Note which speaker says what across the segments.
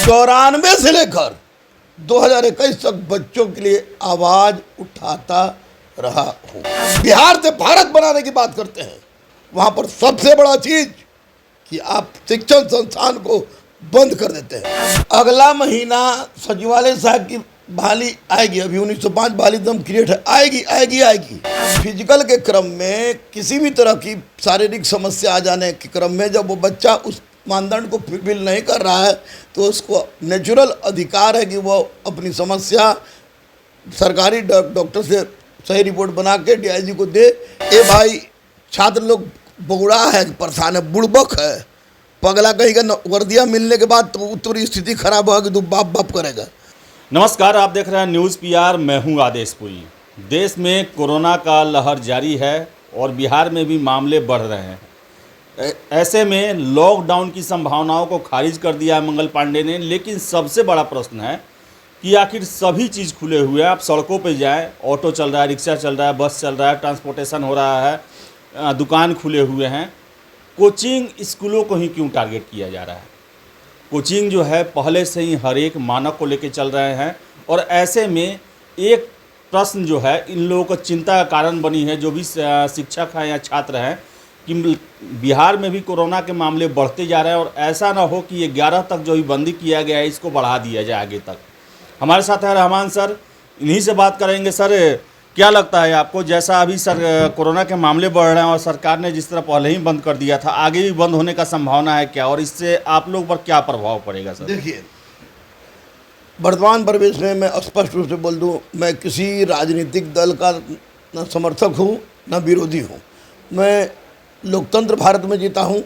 Speaker 1: 94 से लेकर 2021 तक बच्चों के लिए आवाज उठाता रहा हूं। बिहार से भारत बनाने की बात करते हैं, वहां पर सबसे बड़ा चीज कि आप शिक्षण संस्थान को बंद कर देते हैं। अगला महीना सचिवालय साहब की बहाली आएगी, अभी 1905 बहाली एकदम क्रिएट है, आएगी। फिजिकल के क्रम में किसी भी तरह की शारीरिक समस्या आ जाने के क्रम में जब वो बच्चा उस मानदंड को फुलफिल नहीं कर रहा है तो उसको नेचुरल अधिकार है कि वो अपनी समस्या सरकारी डॉक्टर से सही रिपोर्ट बना के डीआईजी को दे। ए भाई, छात्र लोग बौड़ा है, परेशान है, बुड़बक है, पगला कहेगा वर्दियाँ मिलने के बाद तो उत्तरी स्थिति खराब होगी तो बाप करेगा।
Speaker 2: नमस्कार, आप देख रहे हैं न्यूज़ पीआर। मैं हूं आदेशपुरी। देश में कोरोना का लहर जारी है और बिहार में भी मामले बढ़ रहे हैं। ऐसे में लॉकडाउन की संभावनाओं को खारिज कर दिया है मंगल पांडे ने। लेकिन सबसे बड़ा प्रश्न है कि आखिर सभी चीज़ खुले हुए हैं, आप सड़कों पे जाएं, ऑटो चल रहा है, रिक्शा चल रहा है, बस चल रहा है, ट्रांसपोर्टेशन हो रहा है, दुकान खुले हुए हैं, कोचिंग स्कूलों को ही क्यों टारगेट किया जा रहा है? कोचिंग जो है पहले से ही हर एक मानक को लेके चल रहे हैं और ऐसे में एक प्रश्न जो है इन लोगों को चिंता का कारण बनी है, जो भी शिक्षक हैं या छात्र हैं, कि बिहार में भी कोरोना के मामले बढ़ते जा रहे हैं और ऐसा ना हो कि 11 तक जो भी बंदी किया गया है इसको बढ़ा दिया जाए आगे तक। हमारे साथ है रहमान सर, इन्हीं से बात करेंगे। सर, क्या लगता है आपको, जैसा अभी सर कोरोना के मामले बढ़ रहे हैं और सरकार ने जिस तरह पहले ही बंद कर दिया था, आगे भी बंद होने का संभावना है क्या, और इससे आप लोग पर क्या प्रभाव पड़ेगा? सर
Speaker 1: देखिए, वर्तमान परिवेश में मैं स्पष्ट रूप से बोल दूं, मैं किसी राजनीतिक दल का न समर्थक हूं न विरोधी हूं। मैं लोकतंत्र भारत में जीता हूं,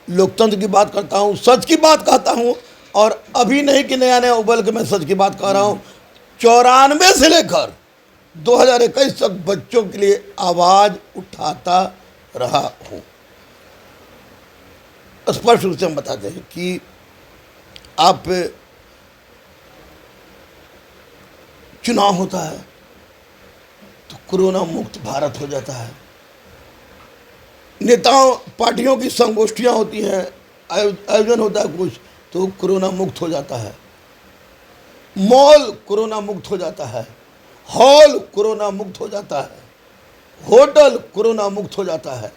Speaker 1: लोकतंत्र की बात करता हूं, सच की बात कहता हूं, और अभी नहीं कि नया उबल के मैं सच की बात कह रहा हूं। 94 से लेकर 2021 तक बच्चों के लिए आवाज उठाता रहा हूं। स्पष्ट रूप से हम बताते हैं कि आप चुनाव होता है तो कोरोना मुक्त भारत हो जाता है, नेताओं पार्टियों की संगोष्ठियां होती हैं, आयोजन होता है कुछ तो कोरोना मुक्त हो जाता है, मॉल कोरोना मुक्त हो जाता है, हॉल कोरोना मुक्त हो जाता है, होटल कोरोना मुक्त हो जाता है।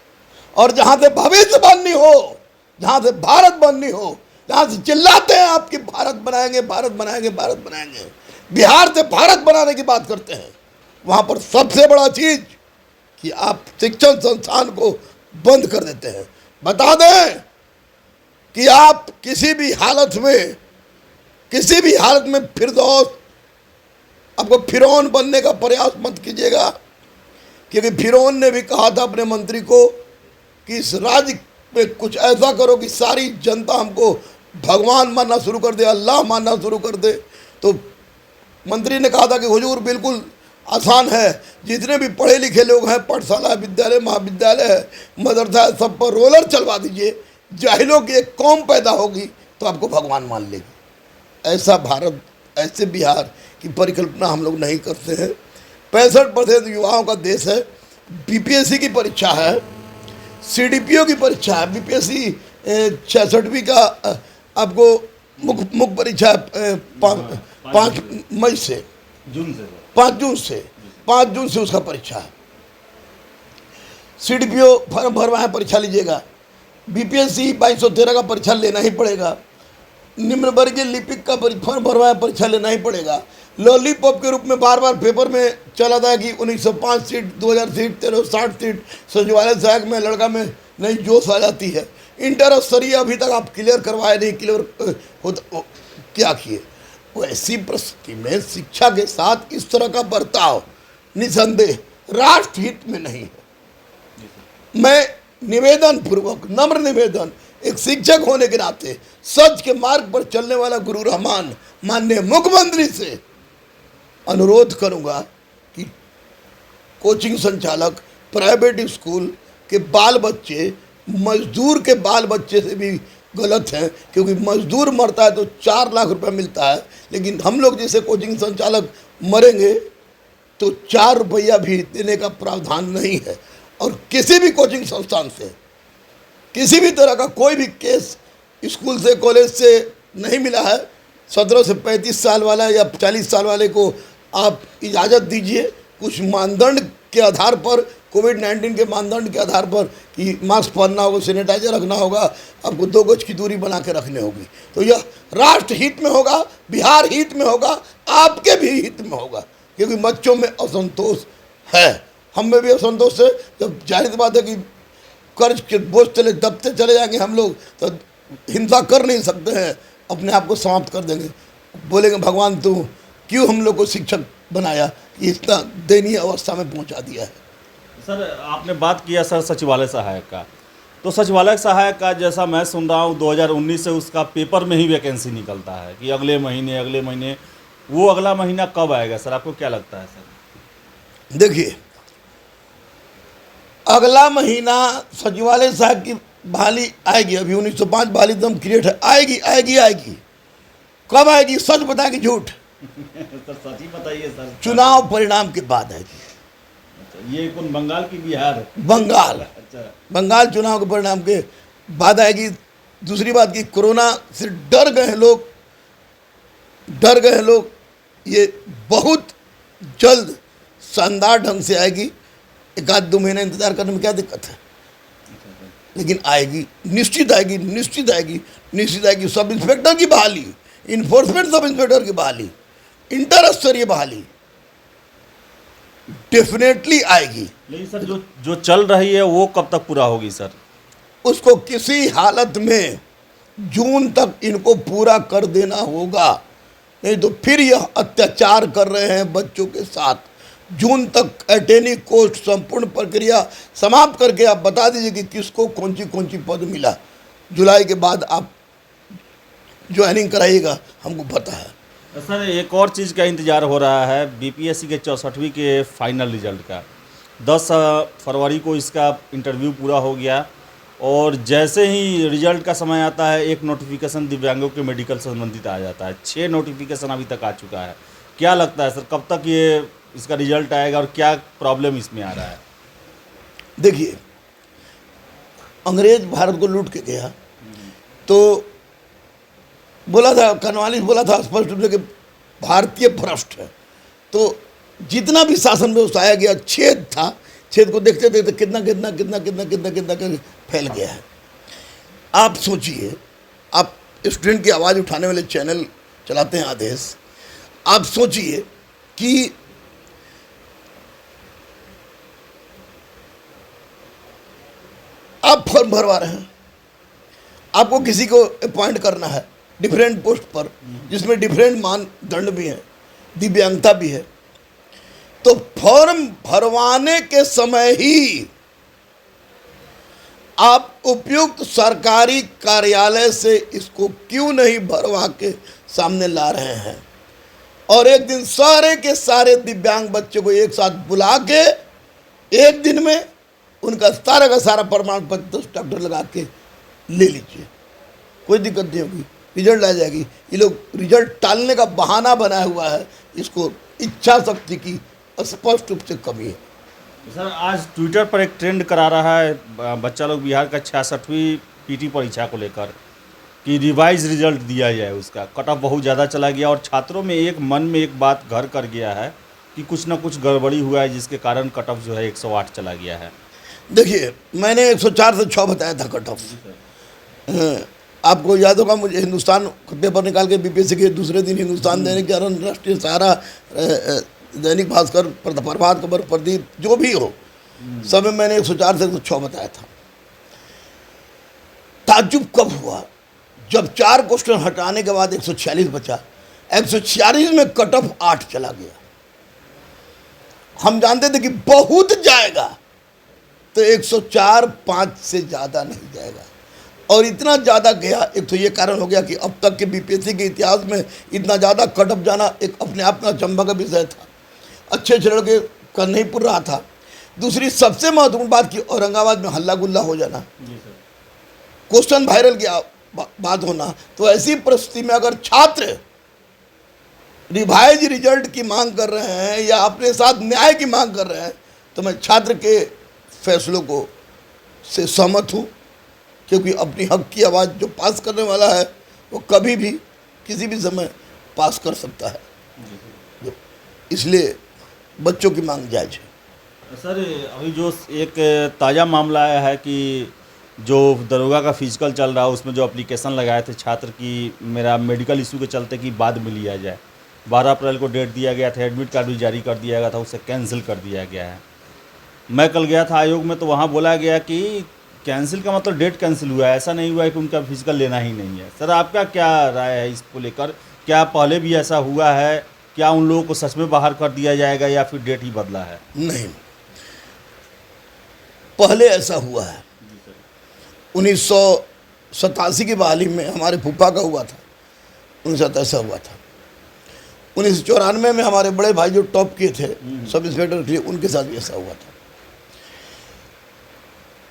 Speaker 1: और जहां से भविष्य बननी हो, जहां से भारत बननी हो, जहां से चिल्लाते हैं आपकी भारत बनाएंगे, भारत बनाएंगे, भारत बनाएंगे, बिहार से भारत बनाने की बात करते हैं, वहां पर सबसे बड़ा चीज कि आप शिक्षण संस्थान को बंद कर देते हैं। बता दें कि आप किसी भी हालत में फिरदौस, आपको फिरौन बनने का प्रयास मत कीजिएगा, क्योंकि फिरौन ने भी कहा था अपने मंत्री को कि इस राज्य में कुछ ऐसा करो कि सारी जनता हमको भगवान मानना शुरू कर दे, अल्लाह मानना शुरू कर दे। तो मंत्री ने कहा था कि हुजूर बिल्कुल आसान है, जितने भी पढ़े लिखे लोग हैं, पाठशाला, विद्यालय, महाविद्यालय है, मदरसा है, सब पर रोलर चलवा दीजिए, जाहिलों की एक कौम पैदा होगी तो आपको भगवान मान लेगी। ऐसा भारत, ऐसे बिहार की परिकल्पना हम लोग नहीं करते हैं। 65% युवाओं का देश है। बीपीएससी की परीक्षा है, सीडीपीओ की परीक्षा है, बीपीएससी 66वीं का आपको मुख्य परीक्षा है 5 मई से, 5 जून से उसका परीक्षा है। सीडीपीओ फॉर्म भरवाएं, परीक्षा लीजिएगा। बीपीएससी 2213 का परीक्षा लेना ही पड़ेगा। निम्न वर्गीय लिपिक का फॉर्म भरवाएं, परीक्षा लेना ही पड़ेगा। लॉलीपॉप के रूप में बार बार पेपर में चला था कि 1905 सीट, 2000 सीट, 1360 सीट सचिवालय सहायक में लड़का में नई जोश आ जाती है। इंटर स्तरीय अभी तक आप क्लियर करवाए नहीं, क्या किए? ऐसी परिस्थिति में शिक्षा के साथ इस तरह का बर्ताव निसंदेह राष्ट्र हित में नहीं है। मैं निवेदन पूर्वक, नम्र निवेदन, एक शिक्षक होने के नाते सच के मार्ग पर चलने वाला गुरु रहमान माननीय मुख्यमंत्री से अनुरोध करूंगा कि कोचिंग संचालक, प्राइवेट स्कूल के बाल बच्चे मजदूर के बाल बच्चे से भी गलत है, क्योंकि मजदूर मरता है तो 4 लाख रुपए मिलता है, लेकिन हम लोग जैसे कोचिंग संचालक मरेंगे तो 4 रुपया भी देने का प्रावधान नहीं है। और किसी भी कोचिंग संस्थान से किसी भी तरह का कोई भी केस स्कूल से, कॉलेज से नहीं मिला है, 17 से 35 साल वाला या 40 साल वाले को आप इजाज़त दीजिए कुछ मानदंड के आधार पर, कोविड-19 के मानदंड के आधार पर कि मास्क पहनना होगा, सैनिटाइजर रखना होगा, आपको 2 गज की दूरी बना के रखनी होगी। तो यह राष्ट्र हित में होगा, बिहार हित में होगा, आपके भी हित में होगा, क्योंकि बच्चों में असंतोष है, हम में भी असंतोष है। जब जाहिर बात है कि कर्ज के बोझ चले दबते चले जाएंगे हम लोग, तो हिंसा कर नहीं सकते हैं, अपने आप को समाप्त कर देंगे, बोलेंगे भगवान तू क्यों हम लोग को शिक्षक बनाया कि इतना दयनीय अवस्था में पहुंचा दिया है।
Speaker 2: सर आपने बात किया सर सचिवालय सहायक का, तो सचिवालय सहायक का जैसा मैं सुन रहा हूँ 2019 से उसका पेपर में ही वैकेंसी निकलता है कि अगले महीने, वो अगला महीना कब आएगा सर, आपको क्या लगता है सर?
Speaker 1: देखिए, अगला महीना सचिवालय सहायक की बहाली आएगी। अभी 1905 बहाली एकदम क्रिएट है, आएगी। कब आएगी? सच बताएंगे झूठ?
Speaker 2: सर सच ही बताइए सर।
Speaker 1: चुनाव परिणाम के बाद आएगी।
Speaker 2: ये कौन, बंगाल की बिहार?
Speaker 1: बंगाल।
Speaker 2: अच्छा,
Speaker 1: बंगाल चुनाव के परिणाम के बाद आएगी। दूसरी बात कि कोरोना से डर गए हैं लोग, ये बहुत जल्द शानदार ढंग से आएगी। 1-2 महीने इंतजार करने में क्या दिक्कत है, लेकिन आएगी, निश्चित आएगी। सब इंस्पेक्टर की बहाली, इन्फोर्समेंट सब इंस्पेक्टर की बहाली, इंटर स्तरीय बहाली डेफिनेटली आएगी।
Speaker 2: लेकिन सर जो चल रही है वो कब तक पूरा होगी सर?
Speaker 1: उसको किसी हालत में जून तक इनको पूरा कर देना होगा, नहीं तो फिर यह अत्याचार कर रहे हैं बच्चों के साथ। जून तक एटेनी कोस्ट संपूर्ण प्रक्रिया समाप्त करके आप बता दीजिए कि किसको कौन सी पद मिला। जुलाई के बाद आप ज्वाइनिंग कराइएगा, हमको पता है।
Speaker 2: सर एक और चीज़ का इंतज़ार हो रहा है, बीपीएससी के 64वीं के फाइनल रिजल्ट का। 10 फरवरी को इसका इंटरव्यू पूरा हो गया और जैसे ही रिजल्ट का समय आता है एक नोटिफिकेशन दिव्यांगों के मेडिकल से संबंधित आ जाता है। 6 नोटिफिकेशन अभी तक आ चुका है। क्या लगता है सर कब तक ये इसका रिजल्ट आएगा और क्या प्रॉब्लम इसमें आ रहा है?
Speaker 1: देखिए, अंग्रेज भारत को लूट के गया तो बोला था, कर्नवालिस बोला था स्पष्ट रूप से कि भारतीय भ्रष्ट है। तो जितना भी शासन व्यवस्था आया गया छेद था, छेद को देखते देखते कितना फैल गया है। आप सोचिए, आप स्टूडेंट की आवाज़ उठाने वाले चैनल चलाते हैं आदेश, आप सोचिए कि आप फॉर्म भरवा रहे हैं, आपको किसी को अपॉइंट करना है डिफरेंट पोस्ट पर, जिसमें डिफरेंट मानदंड भी हैं, दिव्यांगता भी है। तो फॉर्म भरवाने के समय ही आप उपयुक्त सरकारी कार्यालय से इसको क्यों नहीं भरवा के सामने ला रहे हैं? और एक दिन सारे के सारे दिव्यांग बच्चों को एक साथ बुला के एक दिन में उनका सारा का सारा प्रमाण पत्र डॉक्टर लगा के ले लीजिए, कोई दिक्कत नहीं होगी, रिजल्ट आ जाएगी। ये लोग रिजल्ट टालने का बहाना बनाया हुआ है, इसको इच्छा शक्ति की स्पष्ट रूप से कमी है।
Speaker 2: सर आज ट्विटर पर एक ट्रेंड करा रहा है बच्चा लोग बिहार का 66वीं पीटी परीक्षा को लेकर कि रिवाइज रिजल्ट दिया जाए। उसका कट ऑफ बहुत ज़्यादा चला गया और छात्रों में एक मन में एक बात घर कर गया है कि कुछ ना कुछ गड़बड़ी हुआ है, जिसके कारण कट ऑफ जो है 108 चला गया है।
Speaker 1: देखिए, मैंने 104 से 6 बताया था कट ऑफ। आपको याद होगा, मुझे हिंदुस्तान पेपर निकाल के बीपीएससी के दूसरे दिन हिंदुस्तान दैनिक जागरण, राष्ट्रीय सहारा, दैनिक भास्कर, प्रभात खबर, प्रदीप, जो भी हो, सब में मैंने 104 से 106 बताया था। ताज्जुब कब हुआ जब 4 क्वेश्चन हटाने के बाद 146 बचा। 146 में कट ऑफ 8 चला गया। हम जानते थे कि बहुत जाएगा, तो 104 5 से ज़्यादा नहीं जाएगा, और इतना ज़्यादा गया। एक तो ये कारण हो गया कि अब तक के बीपीएससी के इतिहास में इतना ज़्यादा कट ऑफ जाना एक अपने आप में अचंभा का विषय था। अच्छे लड़के कर नहीं पुर रहा था। दूसरी सबसे महत्वपूर्ण बात कि औरंगाबाद में हल्ला गुल्ला हो जाना, क्वेश्चन वायरल की बात होना। तो ऐसी परिस्थिति में अगर छात्र रिवाइज रिजल्ट की मांग कर रहे हैं या अपने साथ न्याय की मांग कर रहे हैं, तो मैं छात्र के फैसलों को से सहमत हूँ, क्योंकि अपनी हक की आवाज़ जो पास करने वाला है वो कभी भी किसी भी समय पास कर सकता है, इसलिए बच्चों की मांग जायज है।
Speaker 2: सर अभी जो एक ताज़ा मामला आया है कि जो दरोगा का फिजिकल चल रहा है उसमें जो एप्लीकेशन लगाए थे छात्र की मेरा मेडिकल इशू के चलते कि बाद में लिया जाए, 12 अप्रैल को डेट दिया गया था, एडमिट कार्ड भी जारी कर दिया गया था, उसे कैंसिल कर दिया गया है। मैं कल गया था आयोग में तो वहाँ बोला गया कि कैंसिल का मतलब डेट कैंसिल हुआ है, ऐसा नहीं हुआ है कि उनका फिजिकल लेना ही नहीं है। सर आपका क्या राय है इसको लेकर, क्या पहले भी ऐसा हुआ है, क्या उन लोगों को सच में बाहर कर दिया जाएगा या फिर डेट ही बदला है?
Speaker 1: नहीं, पहले ऐसा हुआ है। 1987 की बहाली में हमारे फूफा का हुआ था, 1987 ऐसा हुआ था। 1994 में हमारे बड़े भाई जो टॉप किए थे सब इंस्पेक्टर थे, उनके साथ भी ऐसा हुआ था।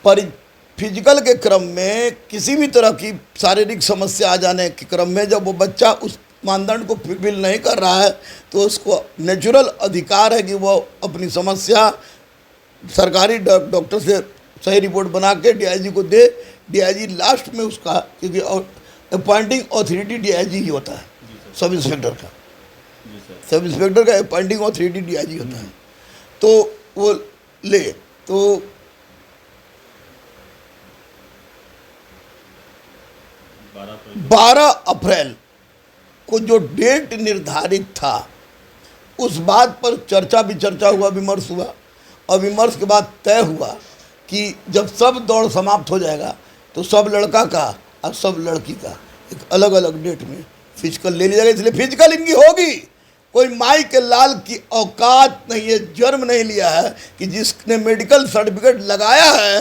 Speaker 1: पर फिजिकल के क्रम में किसी भी तरह की शारीरिक समस्या आ जाने के क्रम में जब वो बच्चा उस मानदंड को फुलफिल नहीं कर रहा है तो उसको नेचुरल अधिकार है कि वो अपनी समस्या सरकारी डॉक्टर से सही रिपोर्ट बना के डीआईजी को दे। डीआईजी लास्ट में उसका, क्योंकि अपॉइंटिंग ऑथोरिटी डीआईजी ही होता है, सब इंस्पेक्टर का, सब इंस्पेक्टर का अपॉइंटिंग ऑथोरिटी डीआईजी होता है, तो वो ले। तो 12 अप्रैल को जो डेट निर्धारित था उस बात पर चर्चा विचर्चा हुआ, विमर्श हुआ, और विमर्श के बाद तय हुआ कि जब सब दौड़ समाप्त हो जाएगा तो सब लड़का का और सब लड़की का एक अलग अलग डेट में फिजिकल ले लिया जाएगा। इसलिए फिजिकल इनकी होगी। कोई माई के लाल की औकात नहीं है, जन्म नहीं लिया है कि जिसने मेडिकल सर्टिफिकेट लगाया है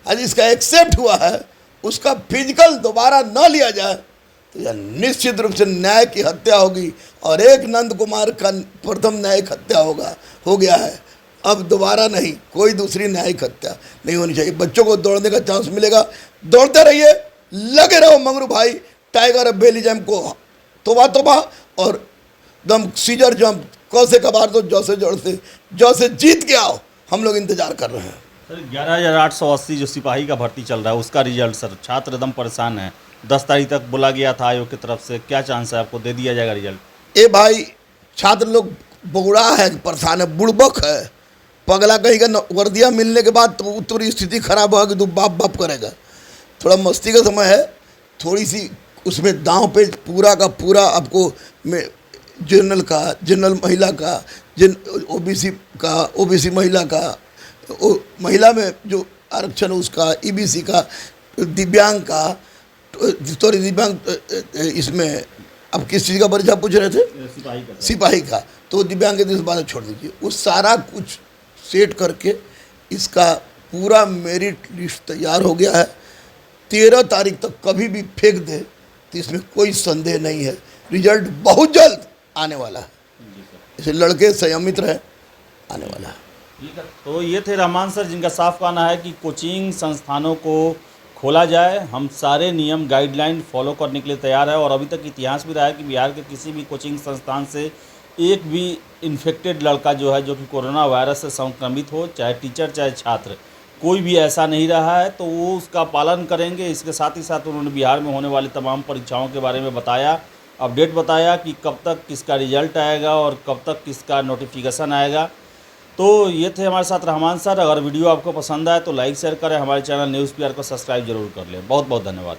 Speaker 1: और जिसका एक्सेप्ट हुआ है उसका फिजिकल दोबारा न लिया जाए तो यह निश्चित रूप से न्याय की हत्या होगी। और एक नंद कुमार का प्रथम न्यायिक हत्या हो गया है, अब दोबारा नहीं, कोई दूसरी न्यायिक हत्या नहीं होनी चाहिए। बच्चों को दौड़ने का चांस मिलेगा, दौड़ते रहिए, लगे रहो मंगरू भाई, टाइगर अब बेली जंप को तोबा तोबा, और दम सीजर जंप कौसे कबार दो जौ से जीत के आओ, हम लोग इंतजार कर रहे हैं।
Speaker 2: सर 11,880 जो सिपाही का भर्ती चल रहा है उसका रिजल्ट सर, छात्र एकदम परेशान है, 10 तारीख तक बोला गया था आयोग की तरफ से, क्या चांस है आपको दे दिया जाएगा रिजल्ट?
Speaker 1: ए भाई, छात्र लोग बगुड़ा है, परेशान है, बुड़बक है, पगला कहेगा वर्दियाँ मिलने के बाद तो पूरी स्थिति खराब होगी, तो बाप करेगा। थोड़ा मस्ती का समय है, थोड़ी सी उसमें दांव पे पूरा का पूरा आपको जनरल का, जनरल महिला का, ओबीसी का, ओबीसी महिला का, महिला में जो आरक्षण उसका, ईबीसी का, दिव्यांग का, सॉरी दिव्यांग, इसमें अब किस चीज़ का परीक्षा पूछ रहे थे? सिपाही का। तो दिव्यांग के इस बात छोड़ दीजिए, वो सारा कुछ सेट करके इसका पूरा मेरिट लिस्ट तैयार हो गया है। 13 तारीख तक कभी भी फेंक दे तो इसमें कोई संदेह नहीं है, रिजल्ट बहुत जल्द आने वाला है। इसे लड़के संयमित रहे, आने वाला है।
Speaker 2: ठीक है, तो ये थे रहमान सर जिनका साफ कहना है कि कोचिंग संस्थानों को खोला जाए, हम सारे नियम गाइडलाइन फॉलो करने के लिए तैयार है। और अभी तक इतिहास भी रहा है कि बिहार के किसी भी कोचिंग संस्थान से एक भी इन्फेक्टेड लड़का जो है, जो कि कोरोना वायरस से संक्रमित हो, चाहे टीचर चाहे छात्र, कोई भी ऐसा नहीं रहा है, तो वो उसका पालन करेंगे। इसके साथ ही साथ उन्होंने बिहार में होने वाली तमाम परीक्षाओं के बारे में बताया, अपडेट बताया कि कब तक किसका रिजल्ट आएगा और कब तक किसका नोटिफिकेशन आएगा। तो ये थे हमारे साथ रहमान सर। अगर वीडियो आपको पसंद आए तो लाइक शेयर करें, हमारे चैनल न्यूज़ PR को सब्सक्राइब जरूर कर लें। बहुत बहुत धन्यवाद।